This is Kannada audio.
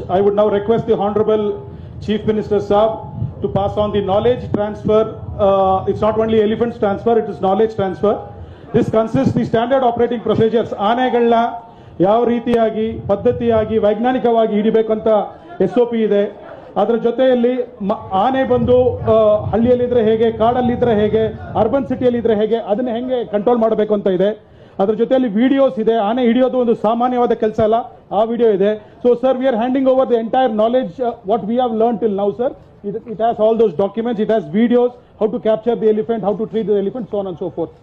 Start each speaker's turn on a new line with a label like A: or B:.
A: I would now request the Honorable Chief Minister Saab to pass on the knowledge transfer. It's not only elephants transfer, it is knowledge transfer. This consists the standard operating procedures. ಆನೆಗಳನ್ನ ಯಾವ ರೀತಿಯಾಗಿ ಪದ್ಧತಿಯಾಗಿ ವೈಜ್ಞಾನಿಕವಾಗಿ ಹಿಡಿಬೇಕಂತ SOP ಇದೆ. ಅದರ ಜೊತೆಯಲ್ಲಿ ಆನೆ ಬಂದು ಹಳ್ಳಿಯಲ್ಲಿದ್ರೆ ಹೇಗೆ, ಕಾಡಲ್ಲಿದ್ರೆ ಹೇಗೆ, ಅರ್ಬನ್ ಸಿಟಿಯಲ್ಲಿದ್ರೆ ಹೇಗೆ, ಅದನ್ನ ಹೆಂಗೆ ಕಂಟ್ರೋಲ್ ಮಾಡಬೇಕು ಅಂತ ಇದೆ. ಅದರ ಜೊತೆಯಲ್ಲಿ ವಿಡಿಯೋಸ್ ಇದೆ. ಆನೆ ಹಿಡಿಯೋದು ಒಂದು ಸಾಮಾನ್ಯವಾದ ಕೆಲಸ ಅಲ್ಲ, ಆ ವಿಡಿಯೋ ಇದೆ. So sir, we are handing over the entire knowledge what we have learn till now sir. It has all those documents, it has videos, how to capture the elephant, how to treat the elephant, so on and so forth.